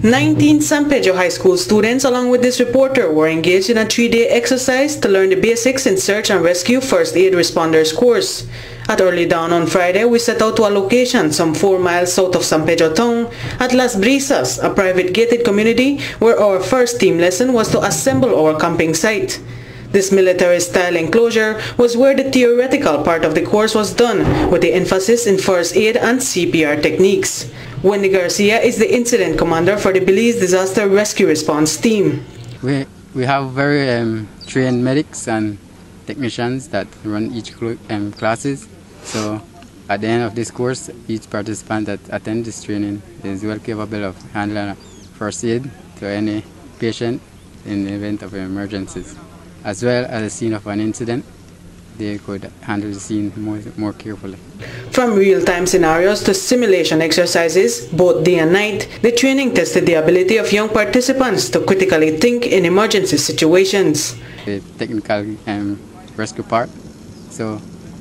19 San Pedro High School students along with this reporter were engaged in a 3-day exercise to learn the basics in search and rescue first aid responders course. At early dawn on Friday, we set out to a location some 4 miles south of San Pedro town at Las Brisas, a private gated community where our first team lesson was to assemble our camping site. This military-style enclosure was where the theoretical part of the course was done, with the emphasis in first aid and CPR techniques. Wendy Garcia is the incident commander for the Belize Disaster Rescue Response Team. We have very trained medics and technicians that run each classes. So at the end of this course, each participant that attends this training is well capable of handling first aid to any patient in the event of emergencies. As well as the scene of an incident, they could handle the scene more carefully. From real-time scenarios to simulation exercises, both day and night, the training tested the ability of young participants to critically think in emergency situations. The technical rescue part. So,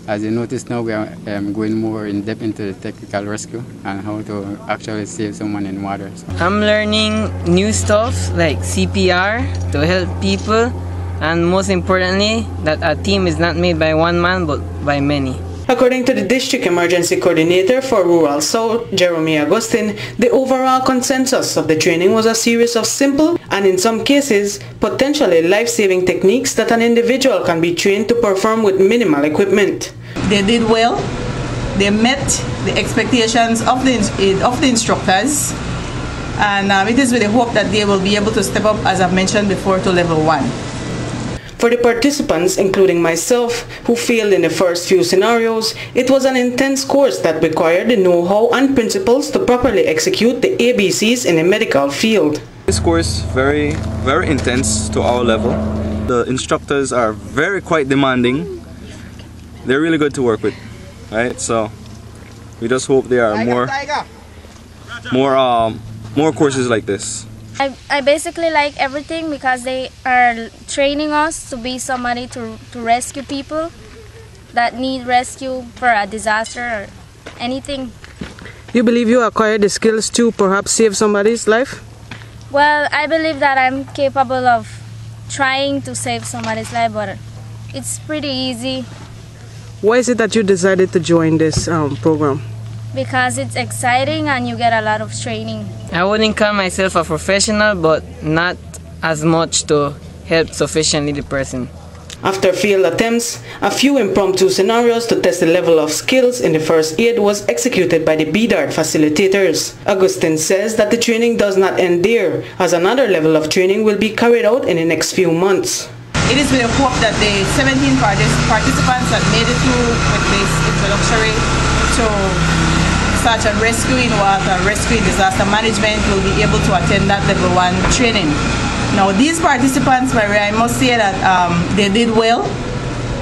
as you notice now, we are going more in depth into the technical rescue and how to actually save someone in water. I'm learning new stuff like CPR to help people. And most importantly, that a team is not made by one man but by many. According to the District Emergency Coordinator for Rural South, Jeremy Agustin, the overall consensus of the training was a series of simple and in some cases, potentially life-saving techniques that an individual can be trained to perform with minimal equipment. They did well. They met the expectations of the instructors. And it is with the hope that they will be able to step up, as I've mentioned before, to level 1. For the participants, including myself, who failed in the first few scenarios, it was an intense course that required the know-how and principles to properly execute the ABCs in the medical field. This course very intense to our level. The instructors are quite demanding. They're really good to work with, right? So we just hope there are more courses like this. I basically like everything because they are training us to be somebody to rescue people that need rescue for a disaster or anything. You believe you acquired the skills to perhaps save somebody's life? Well, I believe that I'm capable of trying to save somebody's life, but it's pretty easy. Why is it that you decided to join this program? Because it's exciting and you get a lot of training. I wouldn't call myself a professional, but not as much to help sufficiently the person. After failed attempts, a few impromptu scenarios to test the level of skills in the first aid was executed by the BDART facilitators. Augustine says that the training does not end there, as another level of training will be carried out in the next few months. It is with a hope that the 17 participants that made it through with this introductory to such a rescuing water, rescuing disaster management will be able to attend that level 1 training. Now these participants, I must say that they did well.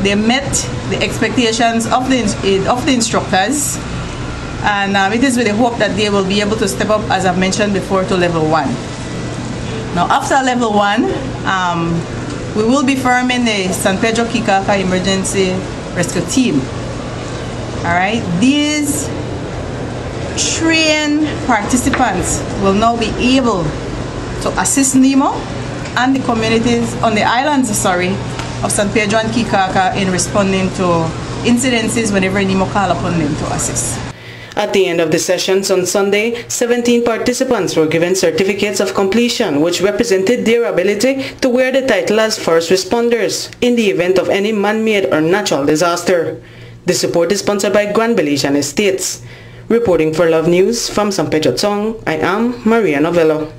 They met the expectations of the instructors, and it is with the hope that they will be able to step up, as I've mentioned before, to level 1. Now after level 1, we will be forming the San Pedro Kikaka Emergency Rescue Team. All right, these trained participants will now be able to assist NEMO and the communities on the islands, of San Pedro and Kikaka in responding to incidences whenever NEMO call upon them to assist. At the end of the sessions on Sunday, 17 participants were given certificates of completion, which represented their ability to wear the title as first responders in the event of any man-made or natural disaster. The support is sponsored by Grand Belizean Estates. Reporting for Love News from San Pedro Town, I am Maria Novello.